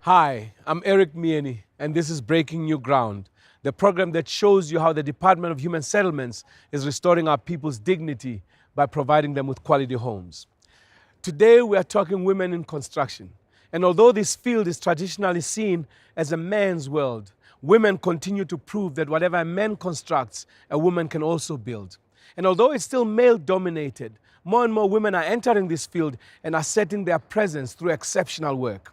Hi, I'm Eric Mieni, and this is Breaking New Ground, the program that shows you how the Department of Human Settlements is restoring our people's dignity by providing them with quality homes. Today, we are talking women in construction. And although this field is traditionally seen as a man's world, women continue to prove that whatever a man constructs, a woman can also build. And although it's still male-dominated, more and more women are entering this field and asserting their presence through exceptional work.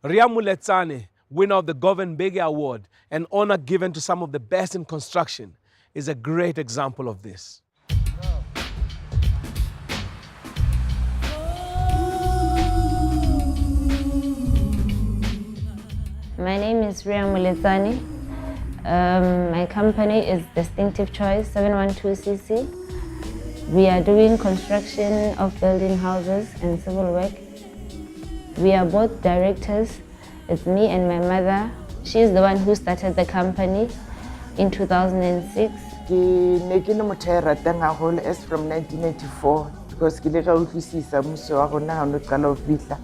Ria Muletsane, winner of the Govan Bege Award, an honor given to some of the best in construction, is a great example of this. My name is Ria Muletsane. My company is Distinctive Choice 712cc. We are doing construction of building houses and civil work. We are both directors. It's me and my mother. She's the one who started the company in 2006. As from 1994 because ke le ga utlwisisa mmuso wa rona ha o qala ho fihla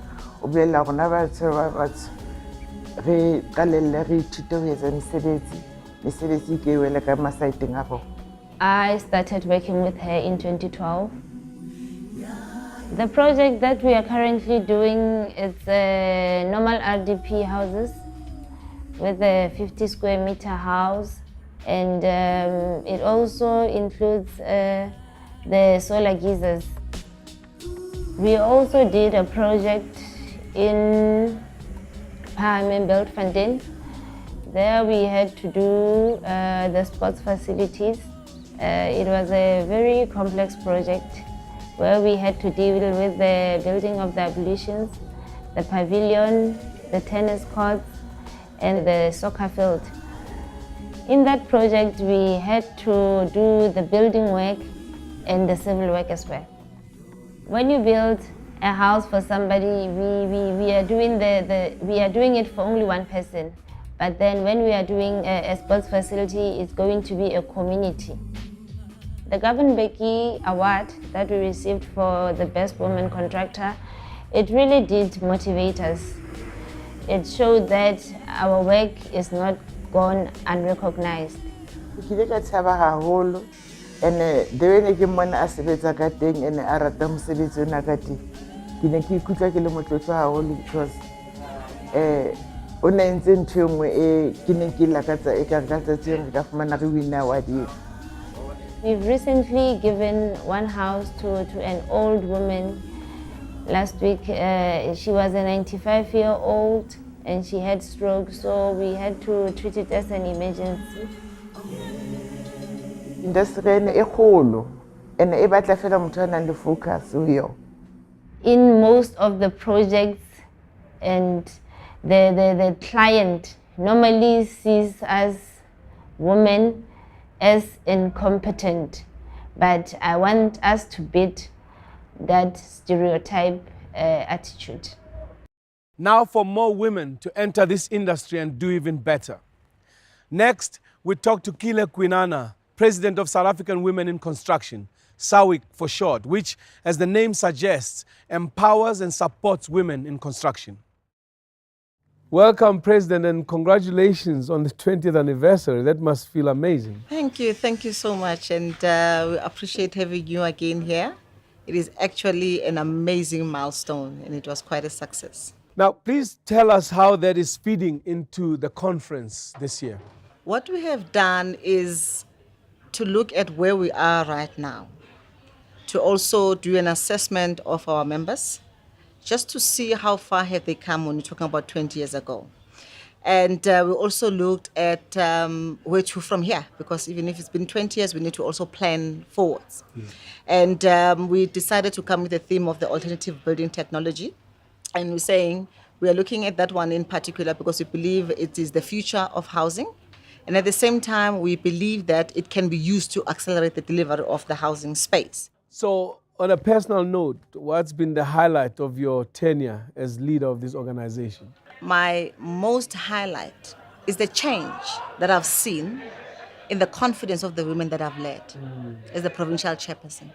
o bolela rona batho re qalelle re ithute ho etsa mesebetsi ke wele ka masaiteng a rona. I started working with her in 2012. The project that we are currently doing is normal RDP houses with a 50 square meter house, and it also includes the solar geysers. We also did a project in Beltfontein. There we had to do the sports facilities. It was a very complex project where we had to deal with the building of the ablutions, the pavilion, the tennis courts, and the soccer field. In that project, we had to do the building work and the civil work as well. When you build a house for somebody, we are doing it for only one person. But then when we are doing a sports facility, it's going to be a community. The Govan Bege Award that we received for the Best Woman Contractor, it really did motivate us. It showed that our work is not gone unrecognized. And the way ke mona a sebetsa ka teng ene a rata mosebetsi ona ka teng ke ne ke ikutlwa ke le motlotlo haholo because o ne ntse ntho e nngwe e ke ne ke lakatsa e ka tsatsi re ka fumana re win award. We've recently given one house to an old woman. Last week, she was a 95-year-old and she had stroke, so we had to treat it as an emergency. Industry e kgolo ene e batla fela motho a nang le focus ho yo. In most of the projects, and the client normally sees us women as incompetent, but I want us to beat that stereotype attitude. Now for more women to enter this industry and do even better. Next, we talk to Quila, President of South African Women in Construction, SAWIC for short, which, as the name suggests, empowers and supports women in construction. Welcome, President, and congratulations on the 20th anniversary. That must feel amazing. Thank you so much, and we appreciate having you again here. It is actually an amazing milestone, and it was quite a success. Now, please tell us how that is feeding into the conference this year. What we have done is to look at where we are right now, to also do an assessment of our members, just to see how far have they come when you're talking about 20 years ago. And we also looked at where to from here, because even if it's been 20 years, we need to also plan forwards. And we decided to come with the theme of the alternative building technology. And we're saying we are looking at that one in particular because we believe it is the future of housing. And at the same time, we believe that it can be used to accelerate the delivery of the housing space. So, on a personal note, what's been the highlight of your tenure as leader of this organization? My most highlight is the change that I've seen in the confidence of the women that I've led as the provincial chairperson.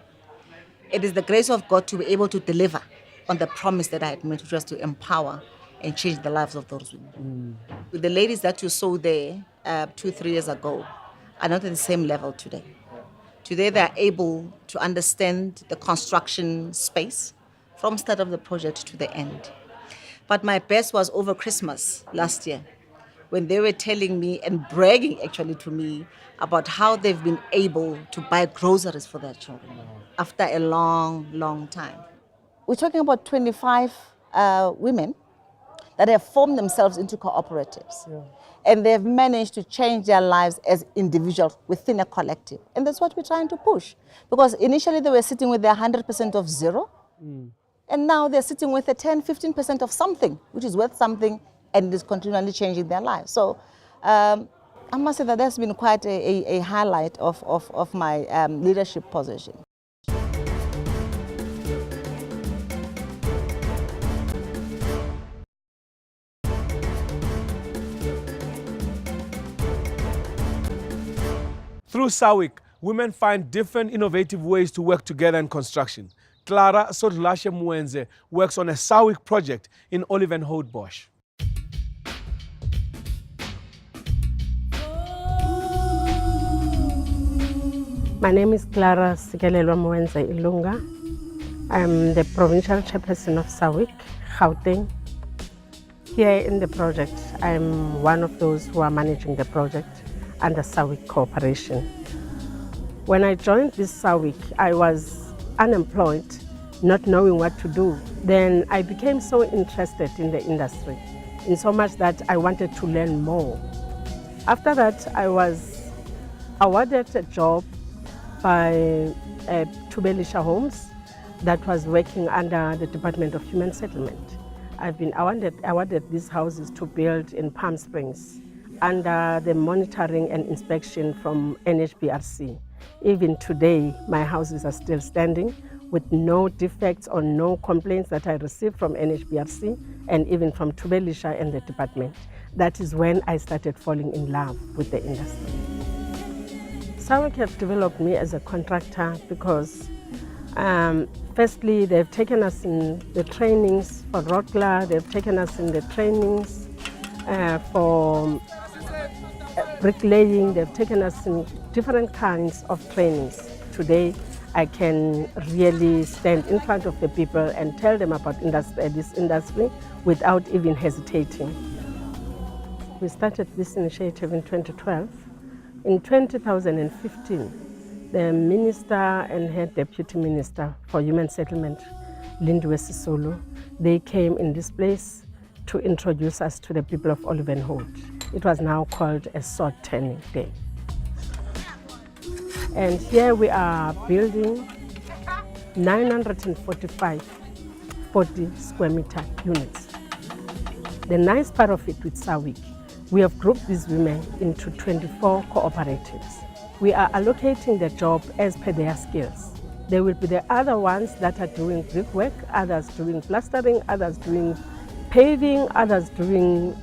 It is the grace of God to be able to deliver on the promise that I had made, which was to empower and change the lives of those women. The ladies that you saw there 2-3 years ago are not at the same level today. Today they are able to understand the construction space from start of the project to the end. But my best was over Christmas last year, when they were telling me and bragging actually to me about how they've been able to buy groceries for their children after a long, long time. We're talking about 25 women that have formed themselves into cooperatives. Yeah. And they've managed to change their lives as individuals within a collective. And that's what we're trying to push. Because initially they were sitting with their 100% of zero. And now they're sitting with a 10-15% of something, which is worth something and is continually changing their lives. So I must say that that's been quite a highlight of my leadership position. Through SAWIC, women find different innovative ways to work together in construction. Clara Sodlashe Muenze works on a SAWIC project in Olivenhout-Bosch. My name is Clara Sikelelwa Muenze Ilunga. I'm the provincial chairperson of SAWIC, Gauteng. Here in the project, I'm one of those who are managing the project under SAWIC cooperation. When I joined this SAWIC, I was unemployed, not knowing what to do. Then I became so interested in the industry, in so much that I wanted to learn more. After that, I was awarded a job by Tubelisha Homes that was working under the Department of Human Settlement. I've been awarded these houses to build in Palm Springs under the monitoring and inspection from NHBRC. Even today, my houses are still standing with no defects or no complaints that I received from NHBRC and even from Tubelisha and the department. That is when I started falling in love with the industry. SAWIC have developed me as a contractor because firstly, they've taken us in the trainings for Rotgla, they've taken us in the trainings for bricklaying, they've taken us in different kinds of trainings. Today, I can really stand in front of the people and tell them about this industry without even hesitating. We started this initiative in 2012. In 2015, the Minister and her Deputy Minister for Human Settlement, Lindiwe Sisulu, they came in this place to introduce us to the people of Olivenhout. It was now called a sword turning day. And here we are building 945 40 square meter units. The nice part of it with SAWIC, we have grouped these women into 24 cooperatives. We are allocating the job as per their skills. There will be the other ones that are doing brickwork, others doing plastering, others doing paving, others doing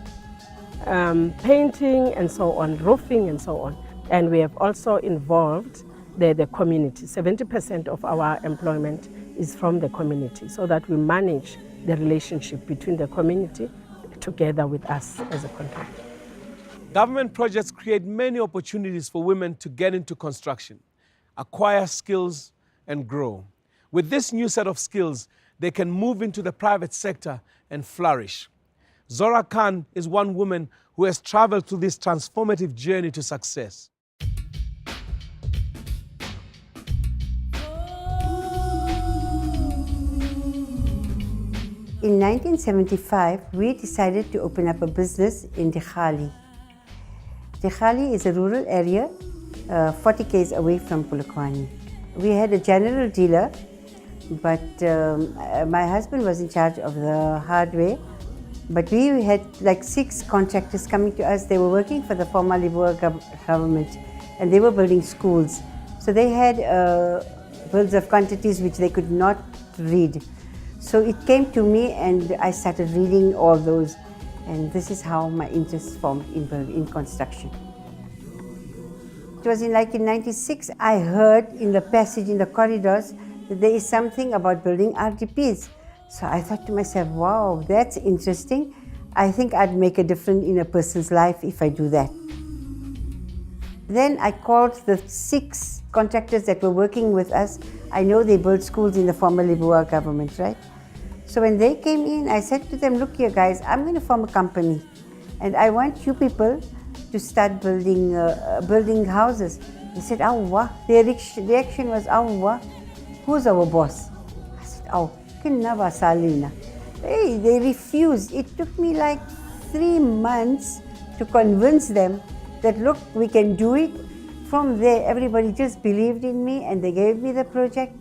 painting and so on, roofing and so on. And we have also involved the community. 70% of our employment is from the community, so that we manage the relationship between the community together with us as a contractor. Government projects create many opportunities for women to get into construction, acquire skills, and grow. With this new set of skills, they can move into the private sector and flourish. Zora Khan is one woman who has traveled through this transformative journey to success. In 1975, we decided to open up a business in Dikgali. Dikgali is a rural area, 40 km away from Polokwane. We had a general dealer, but my husband was in charge of the hardware. But we had like 6 contractors coming to us. They were working for the former Liberal government, and they were building schools. So they had bills of quantities which they could not read. So it came to me, and I started reading all those, and this is how my interest formed in construction. It was in 1996, I heard in the passage, in the corridors, that there is something about building RDPs. So I thought to myself, wow, that's interesting. I think I'd make a difference in a person's life if I do that. Then I called the 6 contractors that were working with us. I know they built schools in the former Libua government, right? So when they came in, I said to them, look here guys, I'm going to form a company and I want you people to start building houses. They said, Awwa. Their reaction was, Awwa, who's our boss? I said, oh, Quina Salina. Hey, they refused. It took me like 3 months to convince them that look, we can do it. From there, everybody just believed in me and they gave me the project.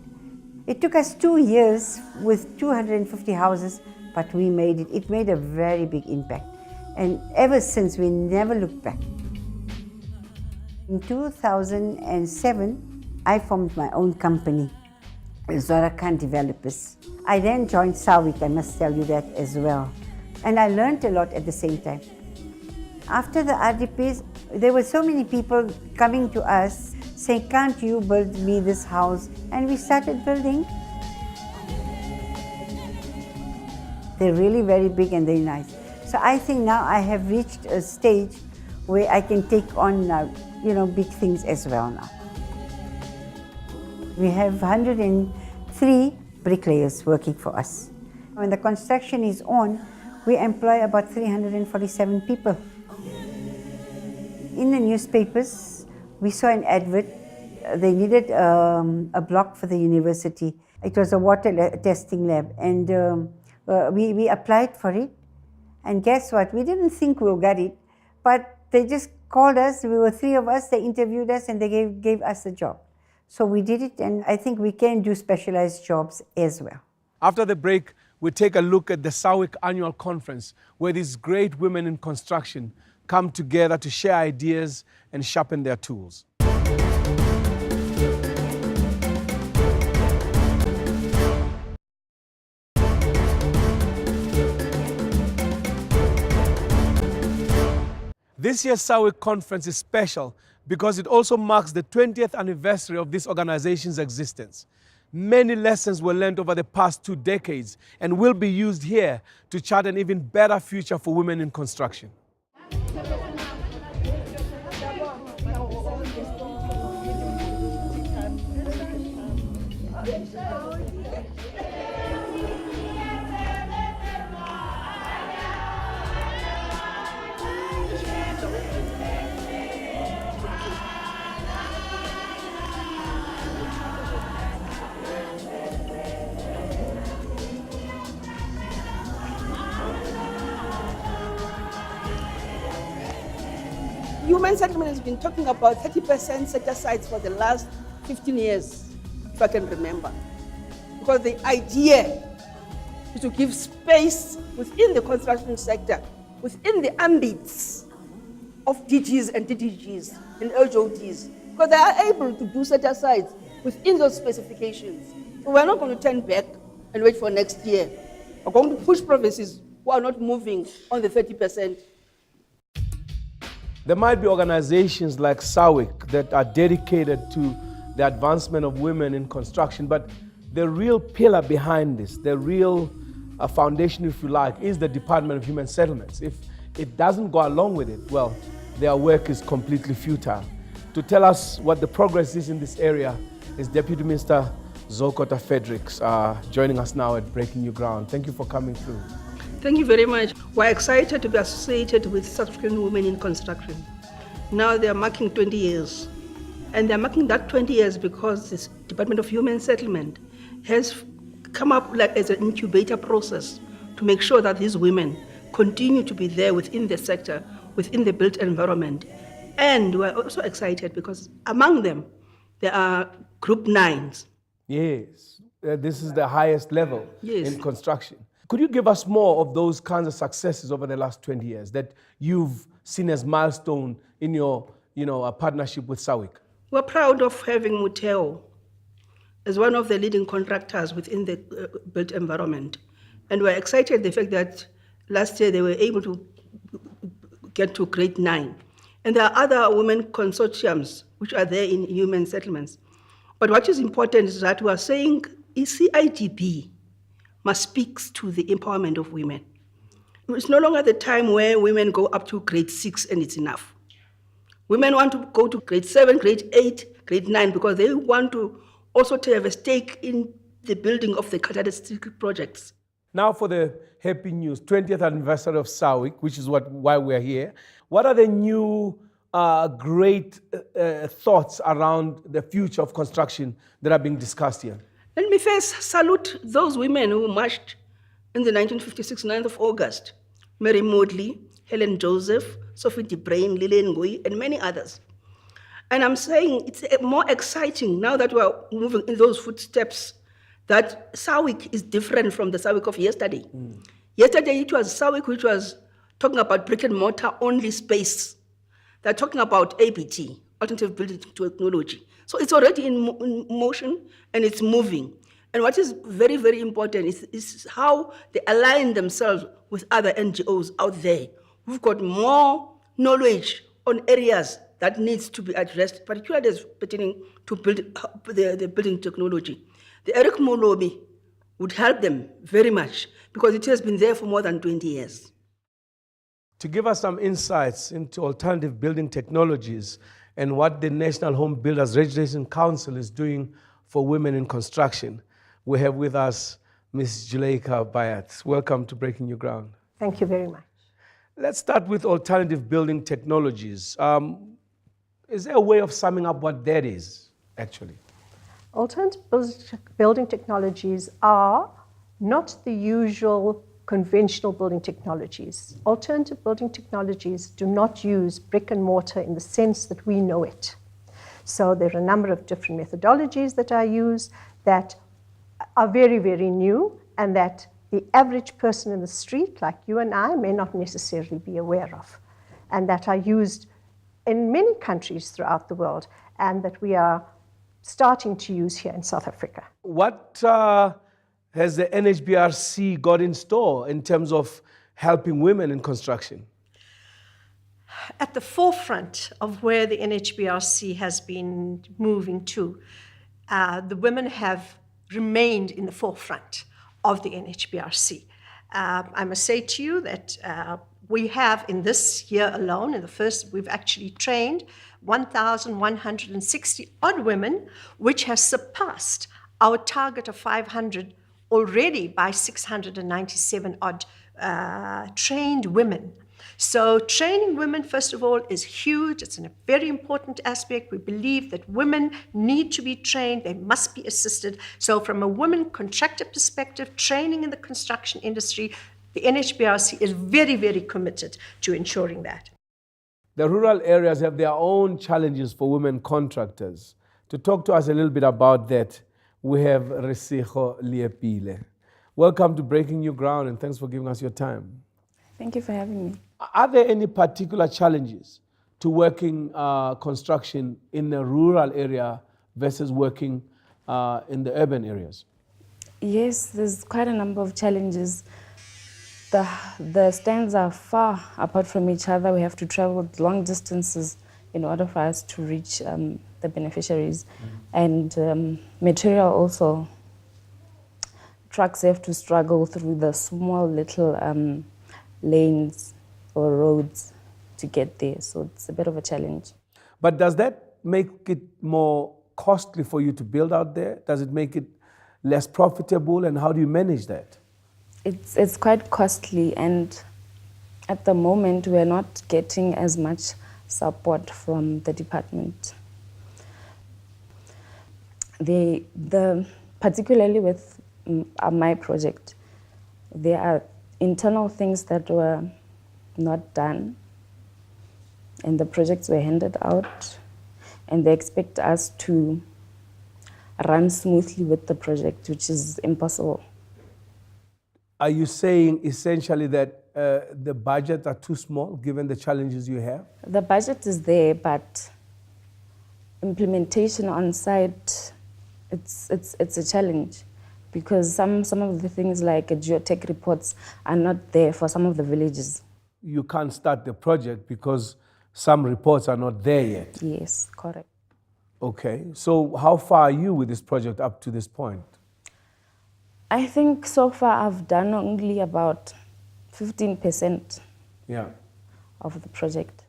It took us 2 years with 250 houses, but we made it. It made a very big impact. And ever since, we never looked back. In 2007, I formed my own company, Zorakan Developers. I then joined SAWIC, I must tell you that as well. And I learned a lot at the same time. After the RDPs, there were so many people coming to us saying, can't you build me this house? And we started building. They're really very big and very nice. So I think now I have reached a stage where I can take on big things as well now. We have 103 bricklayers working for us. When the construction is on, we employ about 347 people. In the newspapers, we saw an advert. They needed a block for the university. It was a water testing lab, and we applied for it. And guess what? We didn't think we'll get it, but they just called us. We were 3 of us. They interviewed us, and they gave us the job. So we did it, and I think we can do specialized jobs as well. After the break, we take a look at the SAWIC annual conference, where these great women in construction come together to share ideas and sharpen their tools. This year's SAWIC conference is special because it also marks the 20th anniversary of this organization's existence. Many lessons were learned over the past 2 decades and will be used here to chart an even better future for women in construction. Human settlement has been talking about 30% set asides for the last 15 years, if I can remember. Because the idea is to give space within the construction sector, within the ambits of DGs and DDGs and LJODs, because they are able to do set asides within those specifications. So we're not going to turn back and wait for next year. We're going to push provinces who are not moving on the 30%. There might be organizations like SAWIC that are dedicated to the advancement of women in construction, but the real pillar behind this, the real foundation, if you like, is the Department of Human Settlements. If it doesn't go along with it, well, their work is completely futile. To tell us what the progress is in this area is Deputy Minister Zokota Fredericks, joining us now at Breaking New Ground. Thank you for coming through. Thank you very much. We're excited to be associated with South African women in construction. Now they are marking 20 years. And they're marking that 20 years because this Department of Human Settlement has come up as an incubator process to make sure that these women continue to be there within the sector, within the built environment. And we're also excited because among them, there are Group 9s. Yes, this is the highest level in construction. Could you give us more of those kinds of successes over the last 20 years that you've seen as milestone in your partnership with SAWIC? We're proud of having Muteo as one of the leading contractors within the built environment. And we're excited the fact that last year they were able to get to grade 9. And there are other women consortiums which are there in human settlements. But what is important is that we are saying CIDB must speak to the empowerment of women. it's no longer the time where women go up to grade 6 and it's enough. Women want to go to grade 7, grade 8, grade 9 because they want to also to have a stake in the building of the catalytic projects. Now for the happy news, 20th anniversary of SAWIC, which is why we're here. What are the new great thoughts around the future of construction that are being discussed here? Let me first salute those women who marched in the 1956 9th of August. Mary Maudley, Helen Joseph, Sophie de Bruyn, Lillian Ngui, and many others. And I'm saying it's more exciting now that we're moving in those footsteps that SAWIC is different from the SAWIC of yesterday. Yesterday it was SAWIC which was talking about brick and mortar only space. They're talking about ABT, alternative building technology. So it's already in motion and it's moving. And what is very, very important is how they align themselves with other NGOs out there who've got more knowledge on areas that needs to be addressed, particularly as pertaining to the building technology. The Eric Molobi would help them very much because it has been there for more than 20 years. To give us some insights into alternative building technologies and what the National Home Builders Registration Council is doing for women in construction, we have with us Ms. Zuleika Bayat. Welcome to Breaking New Ground. Thank you very much. Let's start with alternative building technologies. Is there a way of summing up what that is, actually? Alternative building technologies are not the usual conventional building technologies. Alternative building technologies do not use brick and mortar in the sense that we know it. So there are a number of different methodologies that are used that are very, very new and that the average person in the street, like you and I, may not necessarily be aware of, and that are used in many countries throughout the world, and that we are starting to use here in South Africa. What has the NHBRC got in store in terms of helping women in construction? At the forefront of where the NHBRC has been moving to, the women have remained in the forefront of the NHBRC. I must say to you that we have in this year alone, in the first, we've actually trained 1,160 odd women, which has surpassed our target of 500 already by 697 odd trained women. So training women, first of all, is huge. It's a very important aspect. We believe that women need to be trained. They must be assisted. So from a women contractor perspective, training in the construction industry, the NHBRC is very, very committed to ensuring that. The rural areas have their own challenges for women contractors. To talk to us a little bit about that, we have Resigo Liepile. Welcome to Breaking New Ground, and thanks for giving us your time. Thank you for having me. Are there any particular challenges to working construction in a rural area versus working in the urban areas? Yes, there's quite a number of challenges. The stands are far apart from each other. We have to travel long distances in order for us to reach the beneficiaries. And material also. Trucks have to struggle through the small little lanes or roads to get there. So it's a bit of a challenge. But does that make it more costly for you to build out there? Does it make it less profitable? And how do you manage that? It's quite costly, and at the moment we're not getting as much support from the department. Particularly with my project, there are internal things that were not done, and the projects were handed out, and they expect us to run smoothly with the project, which is impossible. Are you saying essentially that the budgets are too small given the challenges you have? The budget is there, but implementation on site, it's a challenge, because some of the things like geotech reports are not there for some of the villages. You can't start the project because some reports are not there yet. Yes, correct. Okay, so how far are you with this project up to this point? I think so far I've done only about 15% Yeah. of the project.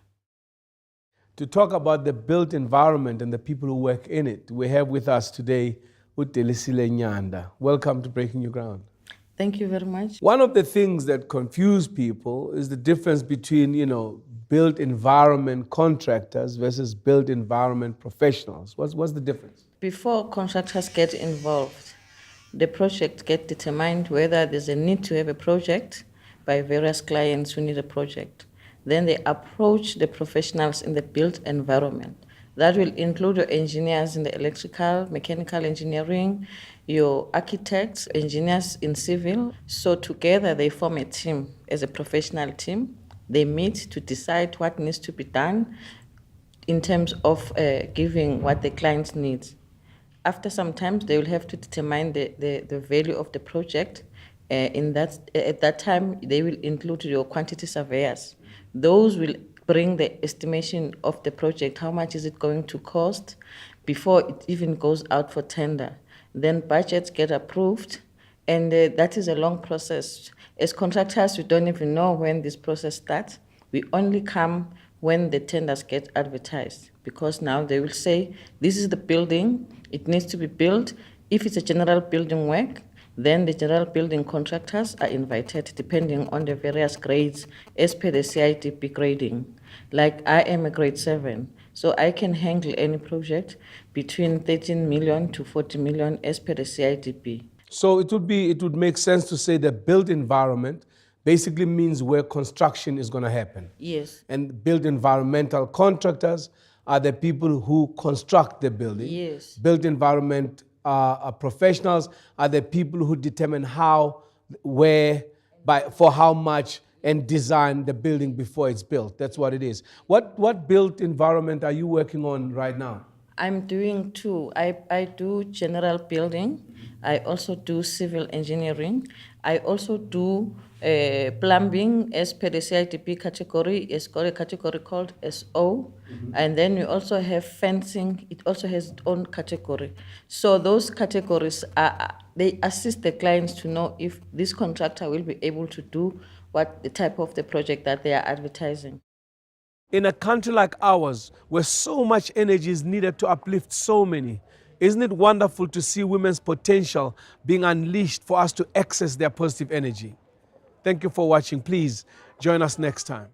To talk about the built environment and the people who work in it, we have with us today Utelisile Nyanda. Welcome to Breaking New Ground. Thank you very much. One of the things that confuse people is the difference between, built environment contractors versus built environment professionals. What's the difference? Before contractors get involved, the project gets determined whether there's a need to have a project by various clients who need a project. Then they approach the professionals in the built environment. That will include your engineers in the electrical, mechanical engineering, your architects, engineers in civil. So together they form a team as a professional team. They meet to decide what needs to be done in terms of giving what the client needs. After some time, they will have to determine the value of the project. At that time, they will include your quantity surveyors. Those will bring the estimation of the project, how much is it going to cost before it even goes out for tender. Then budgets get approved, and that is a long process. As contractors, we don't even know when this process starts. We only come when the tenders get advertised, because now they will say, this is the building, it needs to be built. If it's a general building work, then the general building contractors are invited depending on the various grades as per the CITP grading. Like I am a grade 7, so I can handle any project between 13 million to 40 million as per the CITP. So it would make sense to say that built environment basically means where construction is going to happen. Yes. And built environmental contractors are the people who construct the building. Yes. Built environment professionals are the people who determine how, where, for how much, and design the building before it's built. That's what it is. What built environment are you working on right now? I'm doing two. I do general building. I also do civil engineering. I also do plumbing as per the CITP category. It's got a category called SO. And then we also have fencing. It also has its own category. So those categories, they assist the clients to know if this contractor will be able to do what the type of the project that they are advertising. In a country like ours, where so much energy is needed to uplift so many, isn't it wonderful to see women's potential being unleashed for us to access their positive energy? Thank you for watching. Please join us next time.